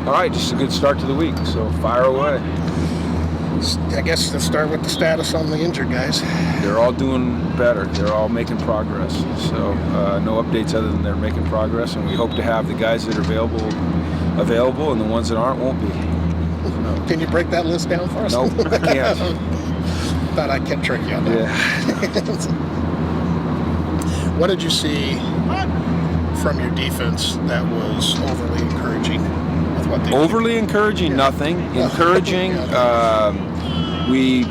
All right, just a good start to the week, so fire away. I guess let's start with the status on the injured guys. They're all doing better. They're all making progress. So no updates other than they're making progress, and we hope to have the guys that are available, and the ones that aren't won't be. So. Can you break that list down for us? Nope, I can't. Thought I kept trick you on that. Yeah. What did you see from your defense that was overly encouraging? With what they Overly encouraging? Yeah. Nothing. Encouraging. We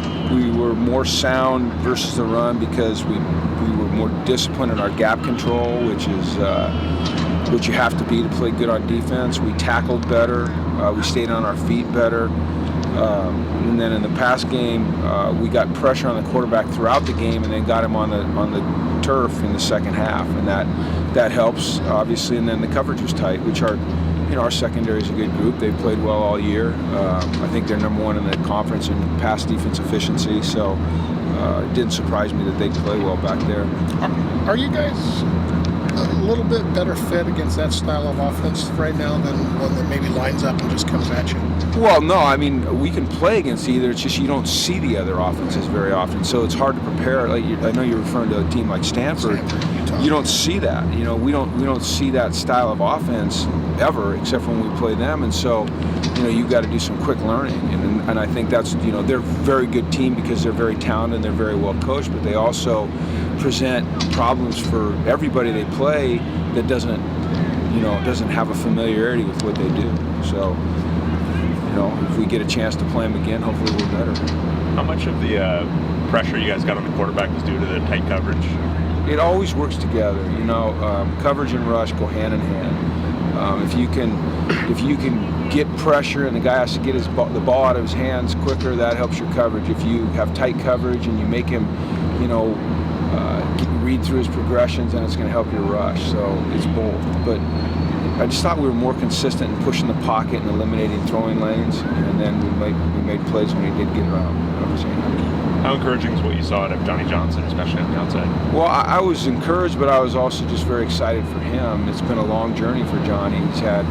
were more sound versus the run because we were more disciplined in our gap control, which is what you have to be to play good on defense. We tackled better. We stayed on our feet better. And then in the pass game, we got pressure on the quarterback throughout the game, and then got him on the turf in the second half, and that helps obviously. And then the coverage was tight, which our secondary is a good group. They've played well all year. I think they're number one in the conference in pass defense efficiency, so it didn't surprise me that they'd play well back there. Are you guys a little bit better fit against that style of offense right now than one that maybe lines up and just comes at you? Well, no, I mean, we can play against either. It's just you don't see the other offenses very often, so it's hard to prepare. Like I know you're referring to a team like Stanford. You don't see that. We don't see that style of offense ever, except for when we play them. And so, you've got to do some quick learning. And I think that's, they're a very good team because they're very talented and they're very well coached, but they also present problems for everybody they play that doesn't have a familiarity with what they do. So, if we get a chance to play them again, hopefully we're better. How much of the pressure you guys got on the quarterback was due to the tight coverage? It always works together. Coverage and rush go hand in hand. If you can get pressure and the guy has to get the ball out of his hands quicker, that helps your coverage. If you have tight coverage and you make him, read through his progressions, then it's going to help your rush. So it's both. But I just thought we were more consistent in pushing the pocket and eliminating throwing lanes, and then we made plays when he did get around. How encouraging is what you saw out of Johnny Johnson, especially on the outside? Well, I was encouraged, but I was also just very excited for him. It's been a long journey for Johnny. He's had,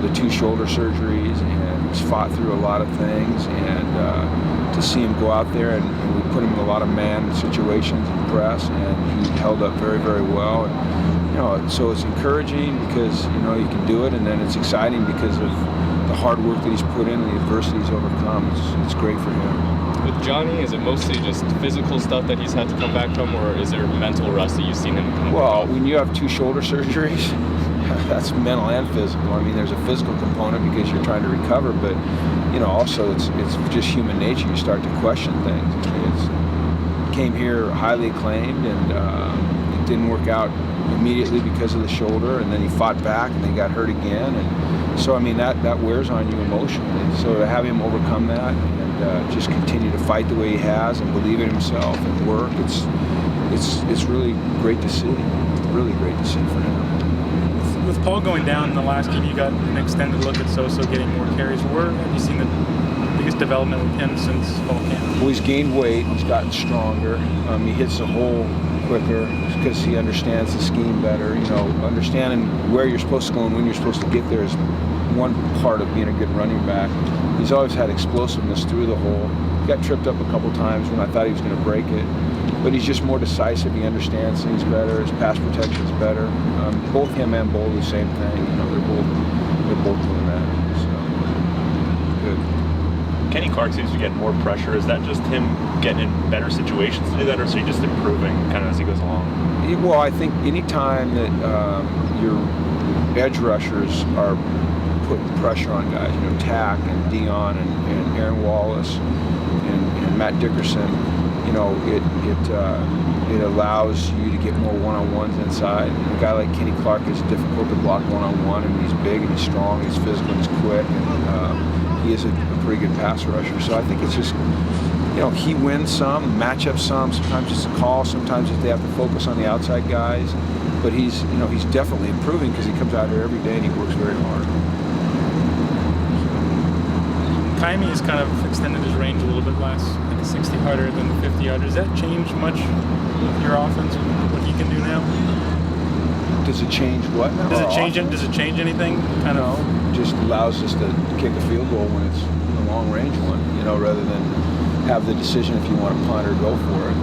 the 2 shoulder surgeries, and he's fought through a lot of things. And to see him go out there, and we put him in a lot of man situations and press, and he held up very, very well. And, so it's encouraging because, you can do it, and then it's exciting because of the hard work that he's put in and the adversity he's overcome. It's great for him. With Johnny, is it mostly just physical stuff that he's had to come back from, or is there mental rust that you've seen him come Well, when you have 2 shoulder surgeries, that's mental and physical. I mean, there's a physical component because you're trying to recover, but, also it's just human nature. You start to question things. It came here highly acclaimed, and it didn't work out immediately because of the shoulder, and then he fought back and then got hurt again, and so that wears on you emotionally. So to have him overcome that and just continue to fight the way he has and believe in himself and work, it's really great to see. Really great to see for him. With Paul going down in the last game, you got an extended look at Sosa getting more carries. Where have you seen the biggest development with him since fall camp? Well, he's gained weight. He's gotten stronger. He hits the hole quicker because he understands the scheme better. Understanding where you're supposed to go and when you're supposed to get there is one part of being a good running back. He's always had explosiveness through the hole. Got tripped up a couple times when I thought he was going to break it. But he's just more decisive. He understands things better. His pass protection's better. Both him and Bull, the same thing. They're both doing that. So good. Kenny Clark seems to get more pressure. Is that just him getting in better situations to do that, or is he just improving kind of as he goes along? Well, I think anytime that your edge rushers are putting pressure on guys, Tack and Dion and Aaron Wallace and Matt Dickerson, it allows you to get more one-on-ones inside. And a guy like Kenny Clark is difficult to block one-on-one, and he's big and he's strong, he's physical, he's quick, and he is a pretty good pass rusher. So I think it's just, he wins some, matchup some. Sometimes it's a call, sometimes they have to focus on the outside guys. But he's definitely improving because he comes out here every day and he works very hard. Kaimi has kind of extended his range a little bit less, like a 60-yarder than the 50-yarder. Does that change much with your offense, what he can do now? Does it change what now? Does it change anything? Kind of just allows us to kick a field goal when it's a long range one, rather than have the decision if you want to punt or go for it.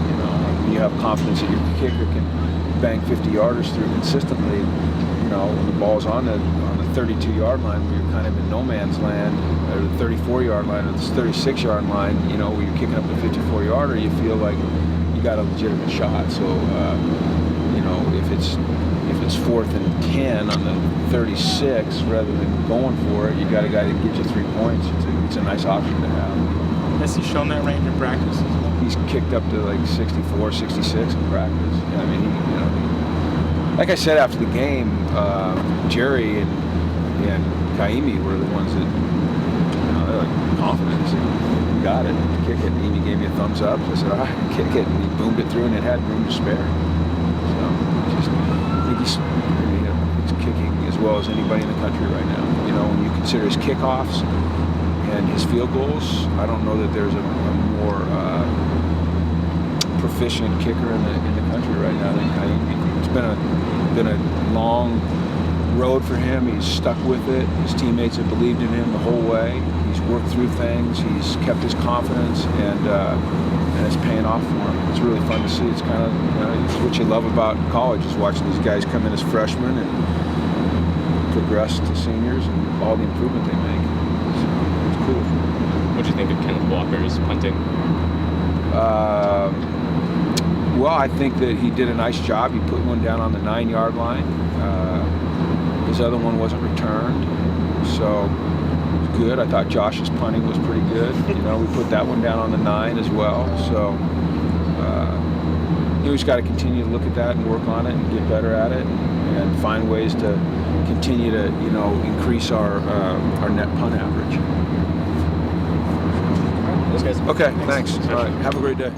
When you have confidence that your kicker can bang 50-yarders through consistently, when the ball's on the 32-yard line where you're kind of in no man's land, or the 34-yard line or the 36-yard line, where you're kicking up a 54-yarder, you feel like you got a legitimate shot. So, if it's 4th and 10 on the 36, rather than going for it, you got a guy that gives you 3 points. It's a nice option to have. Has he shown that range in practice as well? He's kicked up to like 64, 66 in practice. I mean, like I said after the game, Jerry and Kaimi were the ones that, they're like confident. He said, "You got it, kick it." And Amy gave me a thumbs up. So I said, "All right, kick it." And he boomed it through, and it had room to spare. So I think he's kicking as well as anybody in the country right now. When you consider his kickoffs and his field goals, I don't know that there's a more proficient kicker in the country right now than Kaimi. It's been a long road for him. He's stuck with it. His teammates have believed in him the whole way. He's worked through things. He's kept his confidence, and it's paying off for him. It's really fun to see. It's kind of it's what you love about college, is watching these guys come in as freshmen and progress to seniors and all the improvement they make. It's cool. What do you think of Kenneth Walker's punting? Well, I think that he did a nice job. He put one down on the 9-yard line. His other one wasn't returned, so it was good. I thought Josh's punting was pretty good. We put that one down on the 9 as well. So we just got to continue to look at that and work on it and get better at it, and find ways to continue to increase our net punt average. Those guys. Okay, thanks. All right, have a great day.